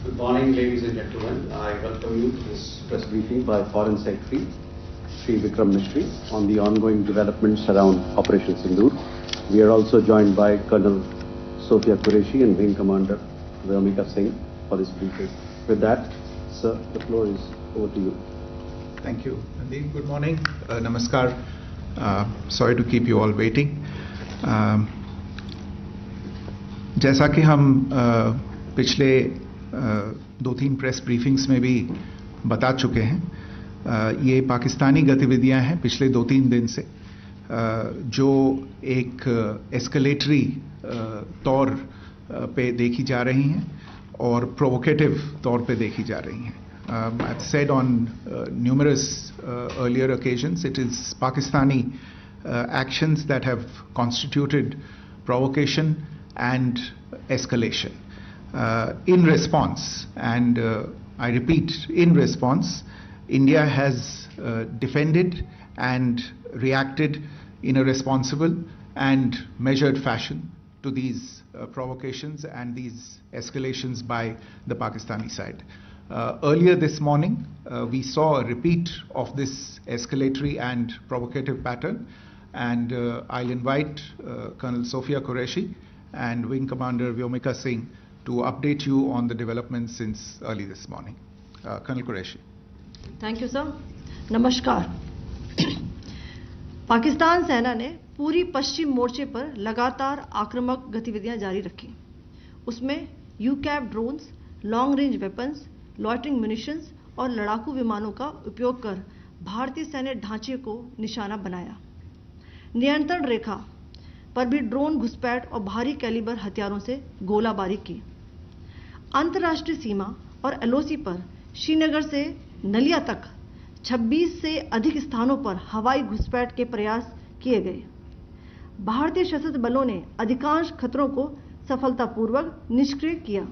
Good morning, ladies and gentlemen. I welcome you to this press briefing by Foreign Secretary Sri Vikram Mishri on the ongoing developments around Operation Sindoor. We are also joined by Colonel Sophia Qureshi and Wing Commander Vyomika Singh for this briefing. With that, sir, the floor is over to you. Thank you, Nandini. Good morning. Namaskar. Sorry to keep you all waiting. जैसा कि हम पिछले 2-3 press briefings में भी बता चुके हैं, ये पाकिस्तानी गतिविधियां हैं पिछले 2-3 दिन से, जो एक एस्केलेटरी तौर पे देखी जा रही हैं और प्रोवोकेटिव तौर पे देखी जा रही हैं. I've said on numerous earlier occasions, it is Pakistani actions that have constituted provocation and escalation. In response, and I repeat, in response, India has defended and reacted in a responsible and measured fashion to these provocations and these escalations by the Pakistani side. Earlier this morning, we saw a repeat of this escalatory and provocative pattern, and I'll invite Colonel Sophia Qureshi and Wing Commander Vyomika Singh to update you on the developments since early this morning. Colonel Qureshi. Thank you, sir. Namaskar. Pakistan सेना ने पूरी पश्चिम मोर्चे पर लगातार आक्रामक गतिविधियां जारी रखी. उसमें यूकैप drones, long range weapons, loitering munitions और लड़ाकू विमानों का उपयोग कर भारतीय सैन्य ढांचे को निशाना बनाया. नियंत्रण रेखा पर भी ड्रोन घुसपैठ और भारी कैलिबर हथियारों से गोलाबारी की. अंतर्राष्ट्रीय सीमा और एलओसी पर श्रीनगर से नलिया तक 26 से अधिक स्थानों पर हवाई घुसपैठ के प्रयास किए गए. भारतीय सशस्त्र बलों ने अधिकांश खतरों को सफलतापूर्वक निष्क्रिय किया.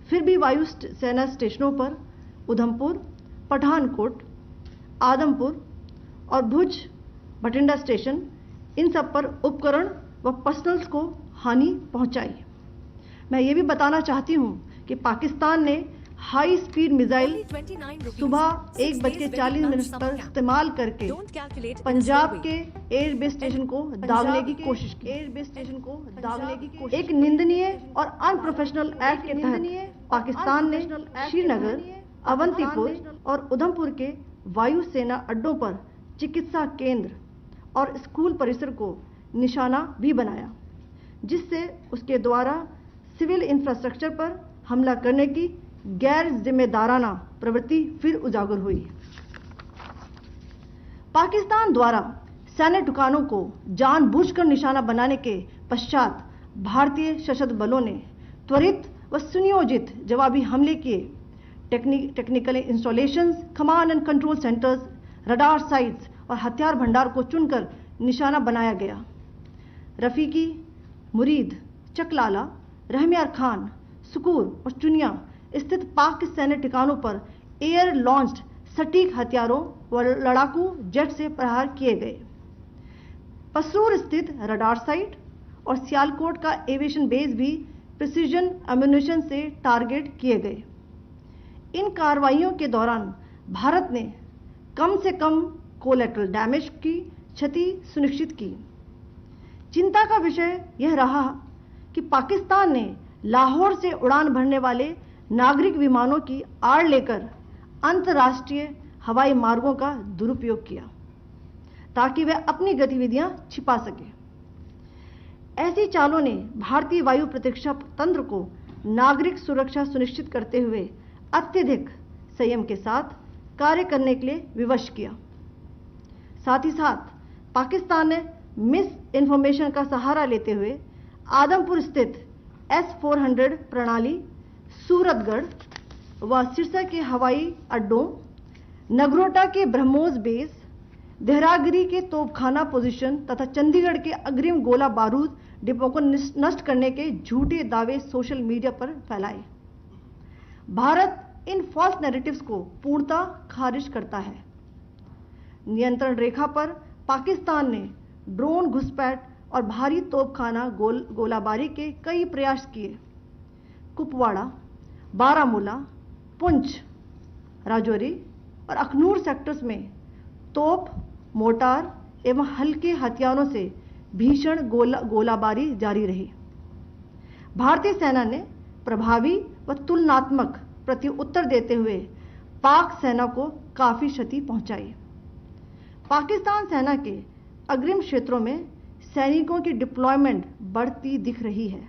फिर भी वायु सेना स्टेशनों पर उधमपुर, पठानकोट, आदमपुर और भुज बठिंडा स्टेशन, इन सब पर उपकरण व पर्सनल्स को हानि पहुंचाई. मैं ये भी बताना चाहती हूं कि पाकिस्तान ने हाई स्पीड मिसाइल सुबह 1:40 पर इस्तेमाल करके पंजाब के एयरबेस स्टेशन को दागने की कोशिश की. एक निंदनीय और अनप्रोफेशनल एक्ट के तहत पाकिस्तान ने श्रीनगर, अवंतीपुर और उधमपुर के वायु सेना अड्डों पर चिकित्सा केंद्र और स्कूल परिसर को निशाना भी बनाया, जिससे उसके द्वारा सिविल इंफ्रास्ट्रक्चर पर हमला करने की गैर जिम्मेदाराना प्रवृत्ति फिर उजागर हुई. पाकिस्तान द्वारा सैन्य ठिकानों को जानबूझकर निशाना बनाने के पश्चात भारतीय सशस्त्र बलों ने त्वरित व सुनियोजित जवाबी हमले किए. Technical installations, command and control centres, radar sites और हथियार भंडार को चुनकर निशाना बनाया गया. रफीकी, मुरीद, चकलाला, रहमियार खान, सुकूर और चुनिया स्थित पाक सैन्य ठिकानों पर एयर लॉन्च्ड सटीक हथियारों व लड़ाकू जेट से प्रहार किए गए. पसरूर स्थित रडार साइट और सियालकोट का एविएशन बेस भी प्रिसीजन एम्यूनिशन से टारगेट किए गए. इन कार्रवाइयों के दौरान भारत ने कम से कम कोलैटरल डैमेज की क्षति सुनिश्चित की. चिंता का विषय यह रहा कि पाकिस्तान ने लाहौर से उड़ान भरने वाले नागरिक विमानों की आड़ लेकर अंतर्राष्ट्रीय हवाई मार्गों का दुरुपयोग किया ताकि वह अपनी गतिविधियां छिपा सके. ऐसी चालों ने भारतीय वायु प्रतिरक्षा तंत्र को नागरिक सुरक्षा सुनिश्चित करते हुए अत्यधिक संयम के साथ कार्य करने के लिए विवश किया. साथ ही साथ पाकिस्तान ने मिस इन्फॉर्मेशन का सहारा लेते हुए आदमपुर स्थित S-400 प्रणाली, सूरतगढ़ व सिरसा के हवाई अड्डों, नगरोटा के ब्रह्मोस बेस, देहरागिरी के तोपखाना पोजीशन तथा चंडीगढ़ के अग्रिम गोला बारूद डिपो को नष्ट करने के झूठे दावे सोशल मीडिया पर फैलाए. भारत इन फॉल्स नैरेटिव्स को पूर्णतः खारिज करता है. नियंत्रण रेखा पर पाकिस्तान ने ड्रोन घुसपैठ और भारी तोपखाना गोलाबारी के कई प्रयास किए. कुपवाड़ा, बारामूला, पुंछ, राजौरी और अखनूर सेक्टर्स में तोप, मोर्टार एवं हल्के हथियारों से भीषण गोलाबारी जारी रही। भारतीय सेना ने प्रभावी व तुलनात्मक प्रत्युत्तर देते हुए पाक सेना को काफी क्षति पहुंचाई। पाकिस्तान सेना के अग्रिम क्षेत्रों में सैनिकों की डिप्लॉयमेंट बढ़ती दिख रही है,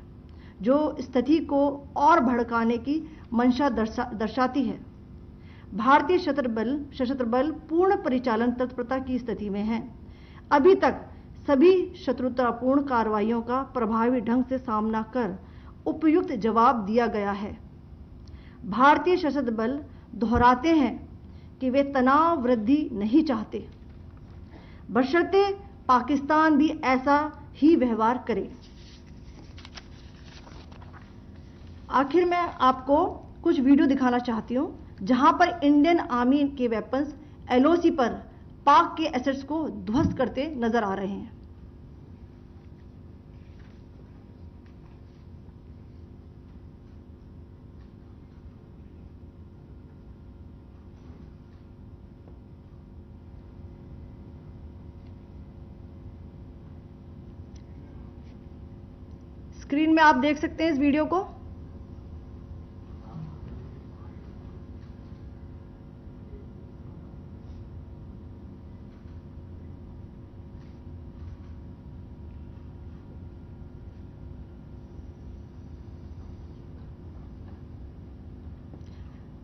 जो स्थिति को और भड़काने की मंशा दर्शाती है। भारतीय सशस्त्र बल पूर्ण परिचालन तत्परता की स्थिति में हैं। अभी तक सभी शत्रुतापूर्ण कार्रवाइयों का प्रभावी ढंग से सामना कर उपयुक्त जवाब दिया गया है। भारतीय सशस्त्र बल दोहराते हैं कि वे तनाव वृद्धि नहीं चाहते, बशर्ते पाकिस्तान भी ऐसा ही व्यवहार करे। आखिर में आपको कुछ वीडियो दिखाना चाहती हूं, जहां पर इंडियन आर्मी के वेपन्स एलओसी पर पाक के एसेट्स को ध्वस्त करते नजर आ रहे हैं। स्क्रीन में आप देख सकते हैं इस वीडियो को।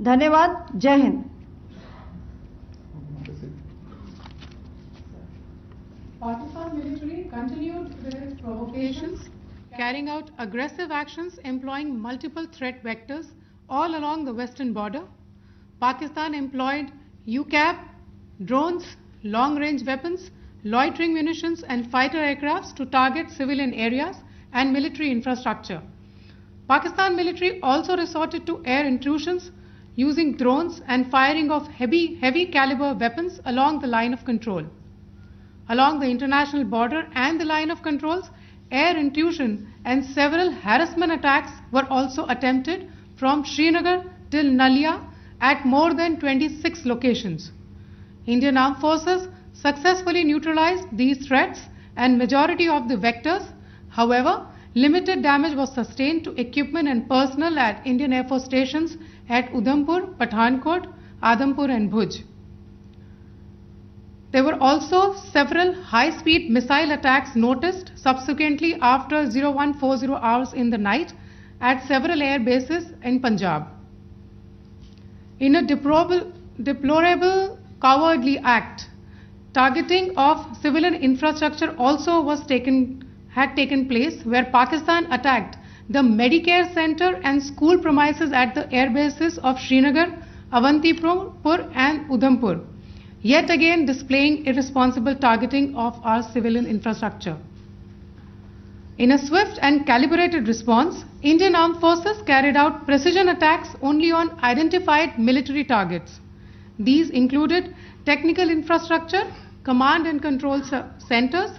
धन्यवाद। जय Hind. Pakistan military continued with its provocations, carrying out aggressive actions employing multiple threat vectors all along the western border. Pakistan employed UCAV, drones, long-range weapons, loitering munitions and fighter aircrafts to target civilian areas and military infrastructure. Pakistan military also resorted to air intrusions using drones and firing of heavy caliber weapons along the line of control. Along the international border and the line of controls, air intrusion and several harassment attacks were also attempted from Srinagar till Nalia at more than 26 locations. Indian Armed Forces successfully neutralized these threats and majority of the vectors. However, limited damage was sustained to equipment and personnel at Indian Air Force stations at Udhampur, Pathankot, Adampur and Bhuj. There were also several high-speed missile attacks noticed subsequently after 0140 hours in the night at several air bases in Punjab. In a deplorable cowardly act, targeting of civilian infrastructure also had taken place, where Pakistan attacked the Medicare center and school premises at the air bases of Srinagar, Avantipur and Udhampur, yet again displaying irresponsible targeting of our civilian infrastructure. In a swift and calibrated response, Indian Armed Forces carried out precision attacks only on identified military targets. These included technical infrastructure, command and control centers,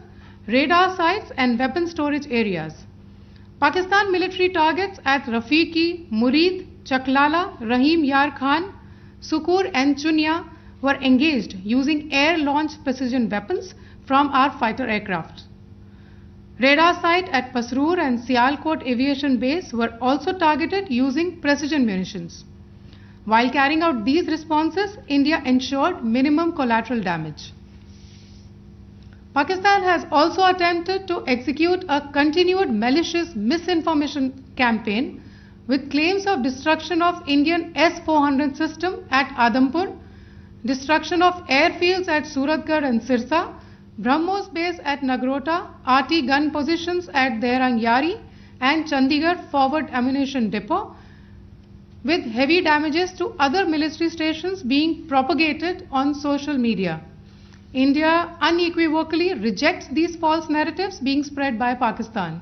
radar sites and weapon storage areas. Pakistan military targets at Rafiqi, Murid, Chaklala, Rahim Yar Khan, Sukur and Chunya were engaged using air-launched precision weapons from our fighter aircraft. Radar site at Pasroor and Sialkot Aviation Base were also targeted using precision munitions. While carrying out these responses, India ensured minimum collateral damage. Pakistan has also attempted to execute a continued malicious misinformation campaign with claims of destruction of Indian S-400 system at Adampur, destruction of airfields at Suratgarh and Sirsa, BrahMos base at Nagrota, RT gun positions at Derang Yari and Chandigarh forward ammunition depot, with heavy damages to other military stations being propagated on social media. India unequivocally rejects these false narratives being spread by Pakistan.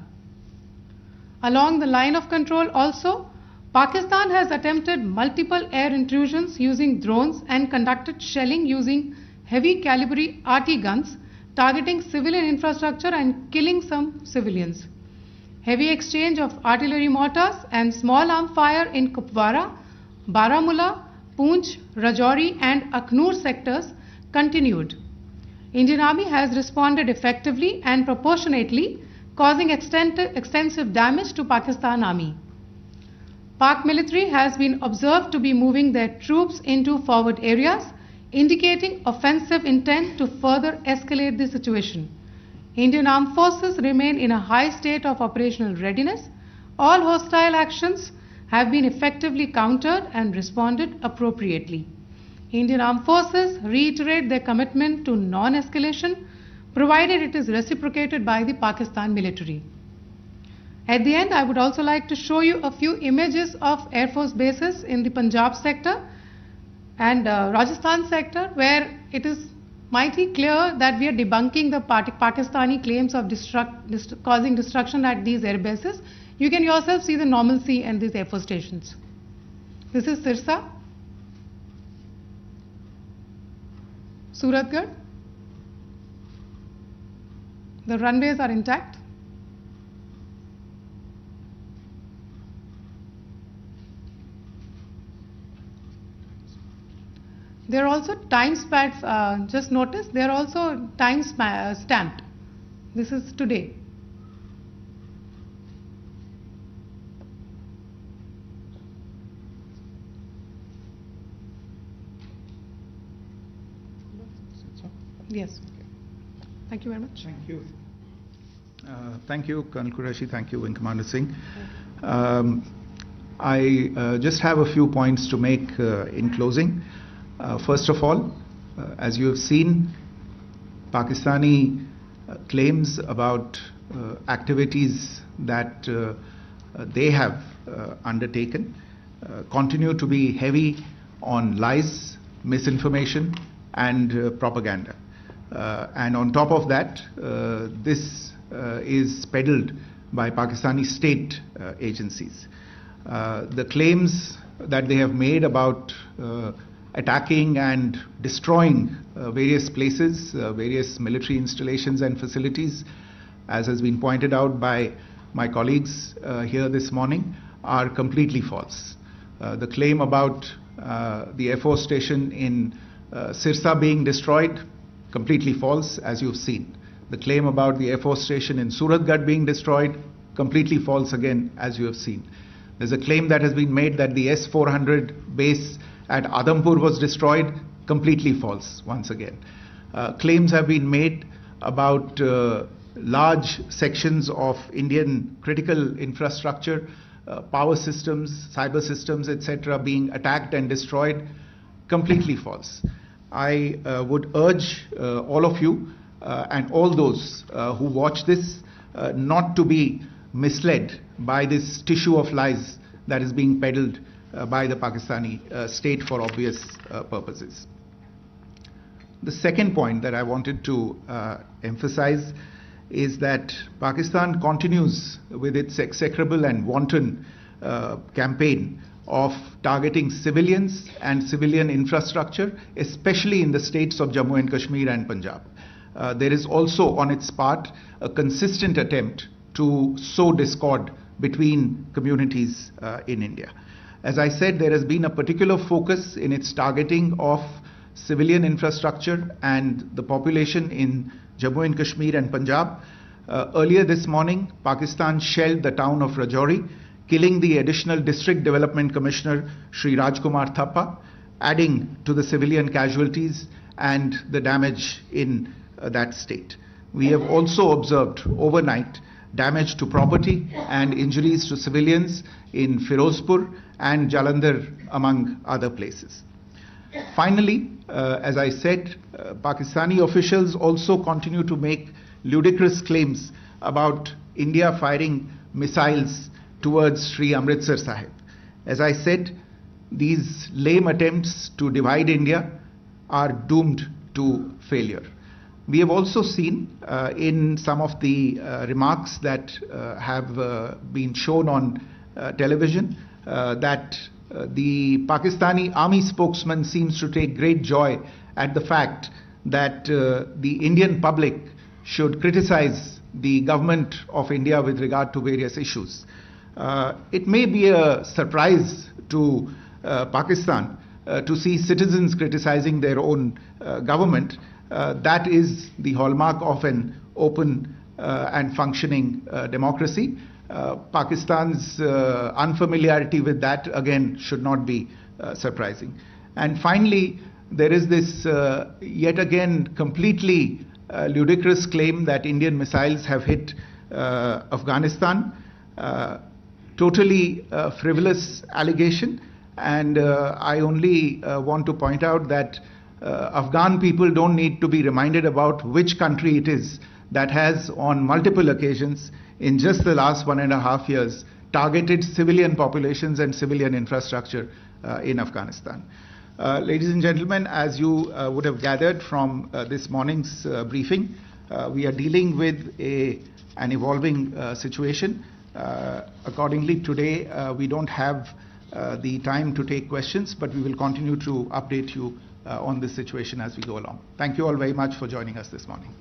Along the line of control also, Pakistan has attempted multiple air intrusions using drones and conducted shelling using heavy caliber RT guns, targeting civilian infrastructure and killing some civilians. Heavy exchange of artillery mortars and small arm fire in Kupwara, Baramulla, Poonch, Rajouri and Akhnur sectors continued. Indian Army has responded effectively and proportionately, causing extensive damage to Pakistan Army. Pak military has been observed to be moving their troops into forward areas, indicating offensive intent to further escalate the situation. Indian Armed Forces remain in a high state of operational readiness. All hostile actions have been effectively countered and responded appropriately. Indian Armed Forces reiterate their commitment to non-escalation, provided it is reciprocated by the Pakistan military. At the end, I would also like to show you a few images of Air Force bases in the Punjab sector and Rajasthan sector, where it is mighty clear that we are debunking the Pakistani claims of causing destruction at these air bases. You can yourself see the normalcy in these Air Force stations. This is Sirsa, Suratgarh. The runways are intact. There are also time pads, just notice, they are also time stamped. This is today. Yes. Thank you very much. Thank you. Thank you, Colonel Qureshi. Thank you, Wing Commander Singh. I just have a few points to make in closing. First of all, as you have seen, Pakistani claims about activities that they have undertaken continue to be heavy on lies, misinformation and propaganda. And on top of that, this is peddled by Pakistani state agencies. The claims that they have made about attacking and destroying various places, various military installations and facilities, as has been pointed out by my colleagues here this morning, are completely false. The claim about the Air Force station in Sirsa being destroyed, completely false, as you've seen. The claim about the Air Force station in Suratgarh being destroyed, completely false again, as you have seen. There's a claim that has been made that the S-400 base at Adampur was destroyed, completely false once again. Claims have been made about large sections of Indian critical infrastructure, power systems, cyber systems, etc. being attacked and destroyed, completely false. I would urge all of you and all those who watch this not to be misled by this tissue of lies that is being peddled by the Pakistani state for obvious purposes. The second point that I wanted to emphasize is that Pakistan continues with its execrable and wanton campaign of targeting civilians and civilian infrastructure, especially in the states of Jammu and Kashmir and Punjab. There is also on its part a consistent attempt to sow discord between communities in India. As I said, there has been a particular focus in its targeting of civilian infrastructure and the population in Jammu and Kashmir and Punjab. Earlier this morning, Pakistan shelled the town of Rajouri, killing the additional District Development Commissioner, Shri Rajkumar Thappa, adding to the civilian casualties and the damage in that state. We have also observed overnight damage to property and injuries to civilians in Firozpur and Jalandhar, among other places. Finally, as I said, Pakistani officials also continue to make ludicrous claims about India firing missiles towards Sri Amritsar Sahib. As I said, these lame attempts to divide India are doomed to failure. We have also seen in some of the remarks that have been shown on television that the Pakistani army spokesman seems to take great joy at the fact that the Indian public should criticize the government of India with regard to various issues. It may be a surprise to Pakistan to see citizens criticizing their own government. That is the hallmark of an open and functioning democracy. Pakistan's unfamiliarity with that, again, should not be surprising. And finally, there is this yet again completely ludicrous claim that Indian missiles have hit Afghanistan. Totally frivolous allegation, and I only want to point out that Afghan people don't need to be reminded about which country it is that has on multiple occasions in just the last 1.5 years targeted civilian populations and civilian infrastructure in Afghanistan. Ladies and gentlemen, as you would have gathered from this morning's briefing, we are dealing with an evolving situation. Accordingly, today we don't have the time to take questions, but we will continue to update you on this situation as we go along. Thank you all very much for joining us this morning.